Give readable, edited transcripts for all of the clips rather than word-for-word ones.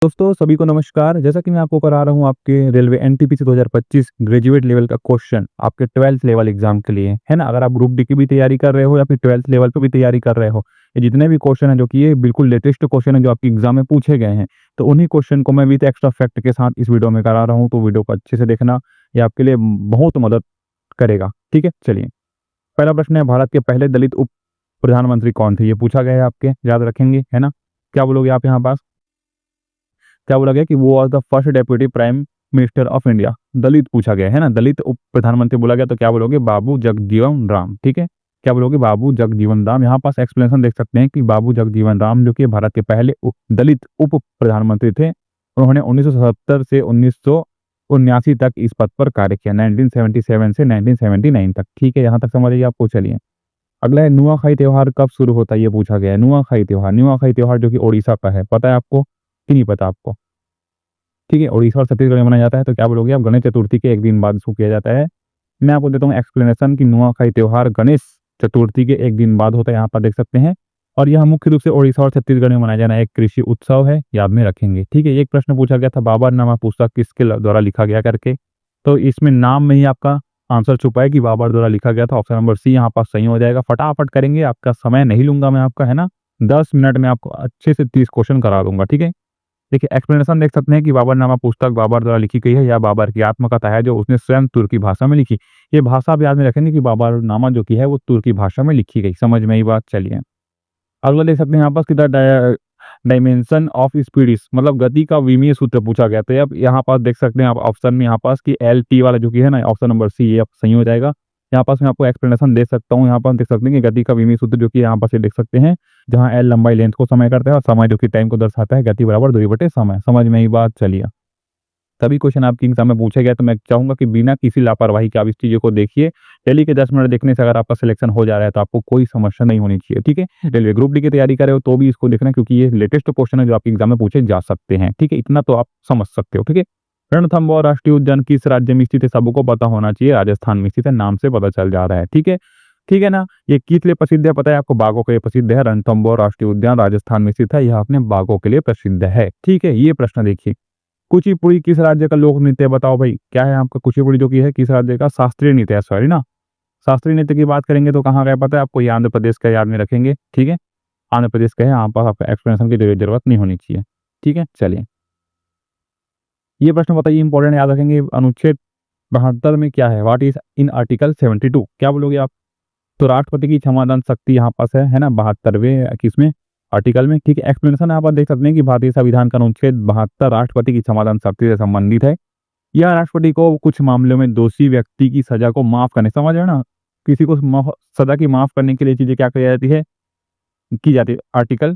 दोस्तों सभी को नमस्कार। जैसा कि मैं आपको करा रहा हूँ आपके रेलवे एनटीपीसी 2025 ग्रेजुएट लेवल का क्वेश्चन आपके 12th लेवल एग्जाम के लिए, है ना। अगर आप ग्रुप डी की भी तैयारी कर रहे हो या फिर 12th लेवल पे भी तैयारी कर रहे हो, ये जितने भी क्वेश्चन हैं जो कि ये बिल्कुल लेटेस्ट क्वेश्चन है जो आपके एग्जाम में पूछे गए हैं, तो उन्हीं क्वेश्चन को मैं विद एक्स्ट्रा फैक्ट के साथ इस वीडियो में करा रहा हूँ। तो वीडियो को अच्छे से देखना, ये आपके लिए बहुत मदद करेगा। ठीक है, चलिए। पहला प्रश्न है, भारत के पहले दलित उप प्रधानमंत्री कौन थे? ये पूछा गया है, आपके याद रखेंगे, है ना। क्या बोलोगे आप यहाँ पास? क्या बोला गया कि वो was the first deputy prime minister of India. दलित पूछा गया है ना, दलित उप प्रधानमंत्री बोला गया, तो क्या बोलोगे? बाबू जगजीवन राम। ठीक है, क्या बोलोगे? बाबू जगजीवन राम। यहाँ पास एक्सप्लेनेशन देख सकते हैं कि बाबू जगजीवन राम जो कि भारत के पहले दलित उप प्रधानमंत्री थे। उन्होंने 1977 से 1979 तक इस पद पर कार्य किया, 1977 से 1979 तक। ठीक है, यहाँ तक समझ आइए आपको। चलिए, अगला है, नुआखाई त्योहार कब शुरू होता है? ये पूछा गया है। नुआखाई त्योहार जो कि ओडिशा का है, पता है आपको कि नहीं पता आपको? ठीक है, उड़ीसा और छत्तीसगढ़ में मनाया जाता है। तो क्या बोलोगे आप? गणेश चतुर्थी के एक दिन बाद इसको किया जाता है। मैं आपको देता हूँ एक्सप्लेनेशन कि नुआखाई त्योहार गणेश चतुर्थी के एक दिन बाद होता है, यहाँ पर देख सकते हैं। और यह मुख्य रूप से उड़ीसा और छत्तीसगढ़ में मनाया जाना एक कृषि उत्सव है, याद में रखेंगे। ठीक है, एक प्रश्न पूछा गया था, बाबरनामा पुस्तक किसके द्वारा लिखा गया करके। तो इसमें नाम में ही आपका आंसर छुपा है कि बाबर द्वारा लिखा गया था। ऑप्शन नंबर सी यहाँ पास सही हो जाएगा। फटाफट करेंगे, आपका समय नहीं लूंगा मैं आपका, है ना। 10 मिनट में आपको अच्छे से 30 क्वेश्चन करा दूंगा। ठीक है, देखिए एक्सप्लेनेशन देख सकते हैं कि बाबरनामा पुस्तक बाबर द्वारा लिखी गई है या बाबर की आत्मकथा है जो उसने स्वयं तुर्की भाषा में लिखी। ये भाषा आप याद में रखेंगे कि बाबरनामा जो की है वो तुर्की भाषा में लिखी गई। समझ में आई बात? चलिए, अगला देख सकते हैं यहाँ पर किधर डायमेंशन ऑफ स्पीड, मतलब गति का विमीय सूत्र पूछा गया। तो अब यहाँ पास देख सकते हैं आप ऑप्शन में यहाँ पास कि एल टी वाला जो कि है ना, ऑप्शन नंबर सी, ये सही हो जाएगा। यहाँ पास मैं आपको एक्सप्लेनेशन दे सकता हूँ। यहाँ पर देख सकते हैं कि गति का विमीय सूत्र जो कि यहाँ पास ये देख सकते हैं, जहाँ एल लंबाई लेंथ को समय करता है और समय जो कि टाइम को दर्शाता है, गति बराबर दूरी बटे समय। समझ में ये बात? चलिए, सभी क्वेश्चन आपके एग्जाम में पूछे गए, तो मैं चाहूंगा कि बिना किसी लापरवाही के आप इस चीज़ों को देखिए। डेली के 10 मिनट देखने से अगर आपका सिलेक्शन हो जा रहा है तो आपको कोई समस्या नहीं होनी चाहिए। ठीक है, रेलवे ग्रुप डी की तैयारी कर रहे हो तो भी इसको देखना, क्योंकि ये लेटेस्ट क्वेश्चन है जो आपके एग्जाम में पूछे जा सकते हैं। ठीक है, इतना तो आप समझ सकते हो। ठीक है, रणथंबोर राष्ट्रीय उद्यान किस राज्य में स्थित है? सबको पता होना चाहिए, राजस्थान में स्थित है, नाम से पता चल जा रहा है। ठीक है, ठीक है ना। ये किस लिए प्रसिद्ध है पता है आपको? बाघों के लिए प्रसिद्ध है। रणथंबोर राष्ट्रीय उद्यान राजस्थान में स्थित है, यह अपने बाघों के लिए प्रसिद्ध है। ठीक है, ये प्रश्न देखिए, कुचिपुड़ी किस राज्य का लोक नृत्य है? बताओ भाई, क्या है आपका कुचिपुड़ी जो की है, किस राज्य का शास्त्रीय नृत्य है? सॉरी ना, शास्त्रीय नृत्य की बात करेंगे तो कहाँ गया पता है आपको? ये आंध्र प्रदेश का, याद में रखेंगे। ठीक है, आंध्र प्रदेश का है, यहाँ पर आपका एक्सप्लेनेशन की जरूरत नहीं होनी चाहिए। ठीक है, चलिए, ये प्रश्न बताइए, इंपॉर्टेंट, याद रखेंगे। अनुच्छेद 72 में क्या है? What is in article 72? क्या बोलोगे आप? तो राष्ट्रपति की क्षमादान शक्ति यहाँ पास है ना, 72वें किसमें आर्टिकल में। ठीक है, एक्सप्लेनेशन आप देख सकते हैं कि भारतीय संविधान का अनुच्छेद 72 राष्ट्रपति की क्षमादान शक्ति से संबंधित है। यह राष्ट्रपति को कुछ मामलों में दोषी व्यक्ति की सजा को माफ करने, समझ रहे हो ना, किसी को सजा की माफ करने के लिए चीजें क्या की जाती है, की जाती है। आर्टिकल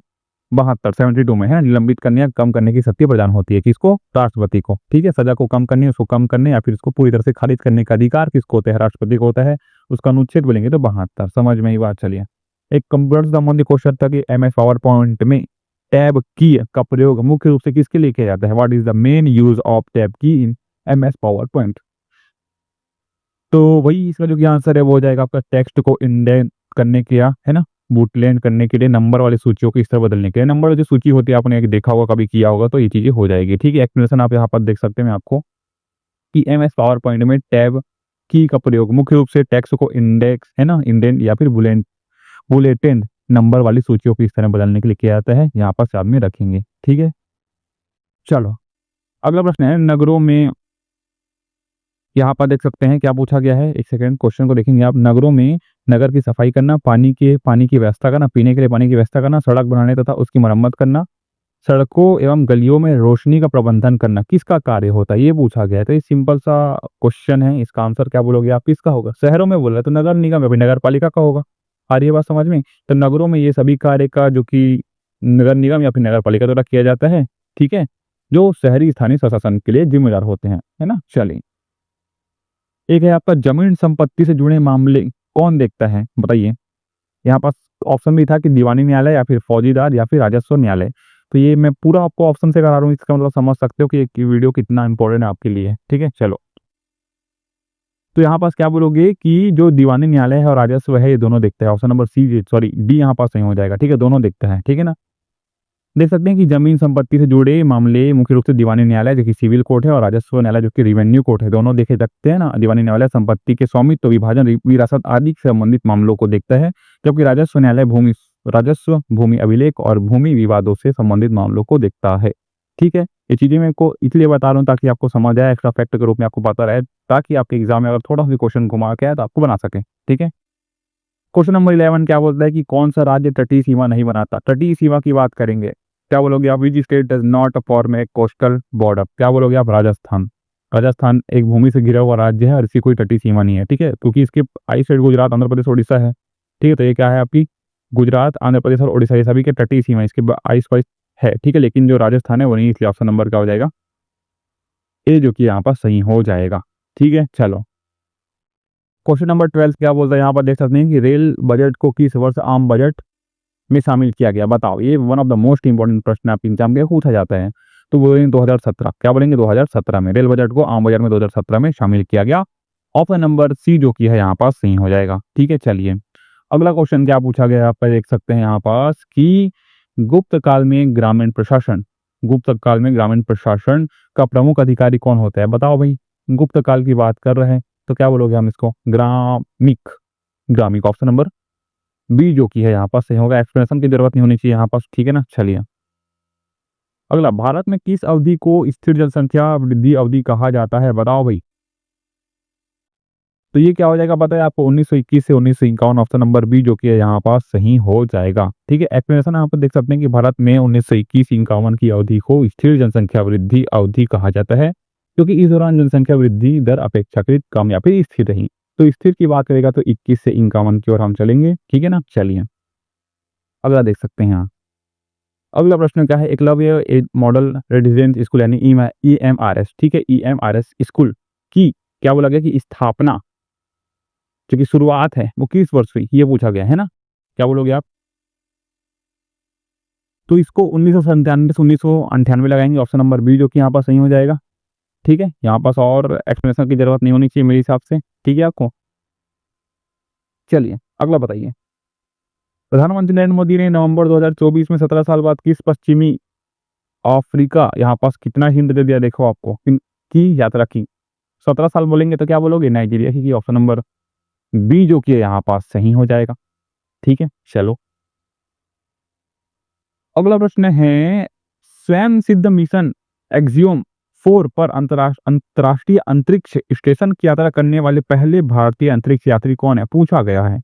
72 72 में है ना, निलंबित करने या कम करने की शक्ति प्रदान होती है किसको? राष्ट्रपति को। ठीक है, सजा को कम करने, उसको कम करने या फिर उसको पूरी तरह से खारिज करने का अधिकार किसको होता है? राष्ट्रपति को होता है। उसका अनुच्छेद बोलेंगे तो 72। समझ में ही बात? चलिए, एक कंप्यूटर संबंधी क्वेश्चन था कि एमएस पावर पॉइंट में टैब की का प्रयोग मुख्य रूप से किसके लिए किया जाता है? What is the main use of tab की इन एमएस पावर पॉइंट? तो वही इसका जो कि आंसर है वो हो जाएगा आपका टेक्स्ट को इंडेंट करने के, है ना, बूटलैंड करने के लिए, नंबर वाली सूचियों को इस तरह बदलने के लिए। नंबर जो सूची होती है आपने देखा होगा, कभी किया होगा, तो ये चीजें हो जाएगी। ठीक है, एक्सप्लेनेशन आप यहाँ पर देख सकते हैं मैं आपको कि एमएस पावर पॉइंट में टैब की का प्रयोग मुख्य रूप से टेक्स्ट को इंडेक्स, है ना, इंडेंट या फिर बुलेटेड नंबर वाली सूचियों को इस तरह बदलने के लिए किया जाता है। यहाँ पर याद में रखेंगे। ठीक है, चलो, अगला प्रश्न है, नगरों में, यहाँ पर देख सकते हैं क्या पूछा गया है। एक सेकंड, क्वेश्चन को देखेंगे आप। नगरों में नगर की सफाई करना, पानी की व्यवस्था करना, पीने के लिए पानी की व्यवस्था करना, सड़क बनाने तथा उसकी मरम्मत करना, सड़कों एवं गलियों में रोशनी का प्रबंधन करना किसका कार्य होता है? ये पूछा गया है। तो ये सिंपल सा क्वेश्चन है, इसका आंसर क्या बोलोगे आप? किसका होगा? शहरों में बोल रहे तो नगर निगम या फिर नगर पालिका का होगा। आ रही है बात समझ में? तो नगरों में ये सभी कार्य का जो कि नगर निगम या फिर नगर पालिका द्वारा किया जाता है। ठीक है, जो शहरी स्थानीय प्रशासन के लिए जिम्मेदार होते हैं, है ना। चलिए, एक है आपका जमीन संपत्ति से जुड़े मामले कौन देखता है? बताइए। यहाँ पास ऑप्शन भी था कि दीवानी न्यायालय या फिर फौजीदार या फिर राजस्व न्यायालय। तो ये मैं पूरा आपको ऑप्शन से करा रहा हूँ, इसका मतलब समझ सकते हो कि ये वीडियो कितना इंपॉर्टेंट है आपके लिए। ठीक है, चलो, तो यहाँ पास क्या बोलोगे कि जो दीवानी न्यायालय है और राजस्व है, ये दोनों देखता है। Option number C, sorry D यहाँ पास नहीं हो जाएगा। ठीक है, दोनों देखता है। ठीक है ना, देख सकते हैं कि जमीन संपत्ति से जुड़े मामले मुख्य रूप से दीवानी न्यायालय जो कि सिविल कोर्ट है और राजस्व न्यायालय जो कि रेवेन्यू कोर्ट है, दोनों देखे सकते हैं ना। दीवानी न्यायालय संपत्ति के स्वामित्व, विभाजन, विरासत आदि से संबंधित मामलों को देखता है, जबकि राजस्व न्यायालय राजस्व, भूमि अभिलेख और भूमि विवादों से संबंधित मामलों को देखता है। ठीक है, ये चीजें मैं को इसलिए बता रहा हूँ ताकि आपको समझ आए, एक्स्ट्रा फैक्ट के रूप में आपको पता रहे, ताकि आपके एग्जाम में अगर थोड़ा सा क्वेश्चन घुमा के आए तो आपको बना सके। ठीक है, क्वेश्चन नंबर 11 क्या बोलता है कि कौन सा राज्य तटीय सीमा नहीं बनाता। तटीय सीमा की बात करेंगे, क्या बोलोगे आप? Which state does not form A coastal border. क्या बोलोगे आप? राजस्थान। राजस्थान एक भूमि से घिरा हुआ राज्य है और इसकी कोई तटीय सीमा नहीं है। ठीक है, क्योंकि इसके आई स्टेट गुजरात, आंध्र प्रदेश, उड़ीसा है। ठीक है, तो ये क्या है आपकी? गुजरात, आंध्र प्रदेश और उड़ीसा, ये सभी के तटीय सीमा इसके आई स्पाइस है। ठीक है, लेकिन जो राजस्थान है वो नहीं, इसलिए ऑप्शन नंबर क्या हो जाएगा? ए, जो कि यहाँ पर सही हो जाएगा। ठीक है, चलो क्वेश्चन नंबर 12 क्या बोलता है? यहाँ पर देख सकते हैं कि रेल बजट को किस वर्ष आम बजट में शामिल किया गया। बताओ, ये one of the most important प्रश्न आपके एग्जाम के पूछा जाता है। तो बोलेंगे 2017। क्या बोलेंगे? 2017 में रेल बजट को आम बजट में 2017 में शामिल किया गया। ऑप्शन नंबर सी जो कि है यहाँ पास सही हो जाएगा। ठीक है, चलिए अगला क्वेश्चन क्या पूछा गया आप देख सकते हैं यहाँ पास कि गुप्त काल में ग्रामीण प्रशासन, गुप्त काल में ग्रामीण प्रशासन का प्रमुख अधिकारी कौन होता है? बताओ भाई, गुप्त काल की बात कर रहे हैं तो क्या बोलोगे हम इसको? ग्रामिक। ग्रामिक ऑप्शन नंबर बी जो कि है यहाँ पास सही होगा। एक्सप्लेनेशन की जरूरत नहीं होनी चाहिए यहाँ पास। ठीक है ना, चलिए अगला, भारत में किस अवधि को स्थिर जनसंख्या वृद्धि अवधि कहा जाता है? बताओ भाई। तो ये क्या हो जाएगा पता है आपको? 1921 से 1951, ऑप्शन नंबर बी जो कि है यहाँ पास सही हो जाएगा। ठीक है, एक्सप्लेनेशन यहाँ पर देख सकते हैं कि भारत में 1921-51 की अवधि को स्थिर जनसंख्या वृद्धि अवधि कहा जाता है, क्योंकि इस दौरान जनसंख्या वृद्धि दर अपेक्षाकृत कम या फिर स्थिर रही। तो स्थिर की बात करेगा तो 21 से 51 की ओर हम चलेंगे। ठीक है ना, चलिए अगला देख सकते हैं यहाँ। अगला प्रश्न क्या है? एकलव्य मॉडल रेजिडेंट स्कूल यानी EMRS, ठीक है, EMRS स्कूल की क्या बोला गया कि स्थापना जो कि शुरुआत है वो किस वर्ष हुई, ये पूछा गया है ना। क्या बोलोगे आप? तो इसको 1997 से 1998 लगाएंगे, ऑप्शन नंबर बी जो कि यहाँ पर सही हो जाएगा। ठीक है, यहाँ पास और एक्सप्लेनेशन की जरूरत नहीं होनी चाहिए मेरे हिसाब से। ठीक है आपको, चलिए अगला बताइए। प्रधानमंत्री नरेंद्र मोदी ने नवंबर 2024 में 17 साल बाद किस पश्चिमी अफ्रीका, यहाँ पास कितना हिंट दे दिया देखो आपको, की यात्रा की। 17 साल बोलेंगे तो क्या बोलोगे? नाइजीरिया की। ऑप्शन नंबर बी जो कि यहाँ पास सही हो जाएगा। ठीक है, चलो अगला प्रश्न है, स्वयं सिद्ध मिशन एक्सियोम 4 पर अंतरराष्ट्रीय अंतरिक्ष स्टेशन की यात्रा करने वाले पहले भारतीय अंतरिक्ष यात्री कौन है? पूछा गया है।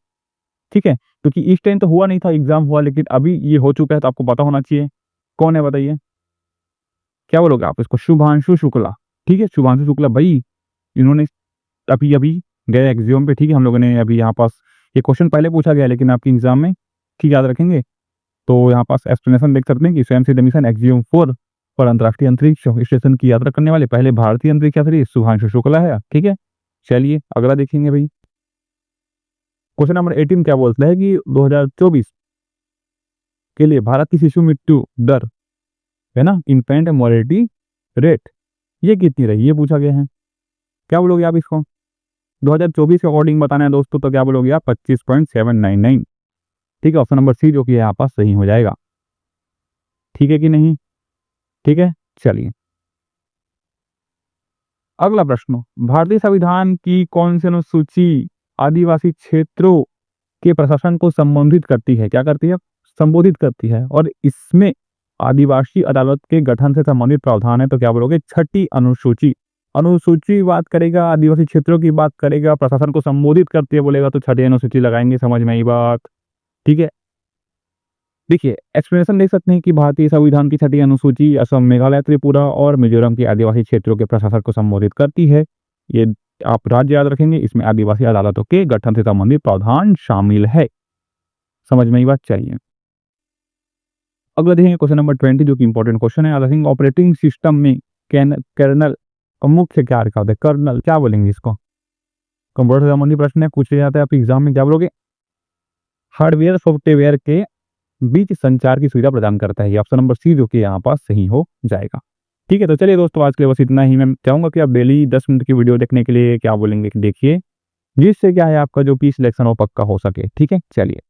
ठीक है, क्योंकि इस टाइम तो हुआ नहीं था, एग्जाम हुआ, लेकिन अभी ये हो चुका है तो आपको पता होना चाहिए। कौन है बताइए? क्या बोलोगे आप इसको? शुभांशु शुक्ला। ठीक है, शुभांशु शुक्ला भाई, इन्होंने अभी अभी गए एग्जाम पे। ठीक है, हम लोगों ने अभी यहाँ पास ये क्वेश्चन पहले पूछा गया लेकिन आपके एग्जाम में, ठीक याद रखेंगे। तो यहाँ पास एक्सप्लेनेशन देख सकते हैं कि स्वयं सिद्ध मिशन एक्सियोम 4 पर अंतरराष्ट्रीय अंतरिक्ष स्टेशन की यात्रा करने वाले पहले भारतीय अंतरिक्ष यात्री शुभांशु शुक्ला है। ठीक है, चलिए अगला देखेंगे भाई। क्वेश्चन नंबर 18 क्या बोलता है कि 2024 के लिए भारत की शिशु मृत्यु दर है ना, इन्फेंट मोर्टेलिटी रेट, ये कितनी रही, ये पूछा गया है। क्या बोलोगे आप इसको? 2024 के अकॉर्डिंग बताना है दोस्तों, तो क्या बोलोगे आप? 25.799। ठीक है, ऑप्शन नंबर सी जो कि यहाँ पास सही हो जाएगा। ठीक है कि नहीं? ठीक है, चलिए अगला प्रश्न, भारतीय संविधान की कौन सी अनुसूची आदिवासी क्षेत्रों के प्रशासन को संबोधित करती है? क्या करती है? संबोधित करती है, और इसमें आदिवासी अदालत के गठन से संबंधित प्रावधान है। तो क्या बोलोगे? छठी अनुसूची। अनुसूची बात करेगा, आदिवासी क्षेत्रों की बात करेगा, प्रशासन को संबोधित करती है बोलेगा तो छठी अनुसूची लगाएंगे। समझ में आई बात? ठीक है, देखिए एक्सप्लेनेशन देख सकते हैं कि भारतीय संविधान की छठी अनुसूची असम, मेघालय, त्रिपुरा और मिजोरम के आदिवासी क्षेत्रों के प्रशासन को संबोधित करती है। ये आप राज्य याद रखेंगे, इसमें आदिवासी अदालतों के गठन से संबंधित प्रावधान शामिल है। समझ में ये बात? चाहिए अगला देखेंगे क्वेश्चन नंबर 20 जो कि इंपॉर्टेंट क्वेश्चन है। आई थिंक ऑपरेटिंग सिस्टम में कर्नल का मुख्य क्या रखा होता है? कर्नल क्या बोलेंगे इसको? कंप्यूटर से संबंधित प्रश्न है, पूछे जाता है आप एग्जाम में। क्या बोलोगे? हार्डवेयर सॉफ्टवेयर के बीच संचार की सुविधा प्रदान करता है। ऑप्शन नंबर सी जो कि यहाँ पास सही हो जाएगा। ठीक है, तो चलिए दोस्तों आज के लिए बस इतना ही। मैं चाहूंगा कि आप डेली 10 मिनट की वीडियो देखने के लिए क्या बोलेंगे कि देखिए, जिससे क्या है आपका जो पी सिलेक्शन वो पक्का हो सके। ठीक है, चलिए।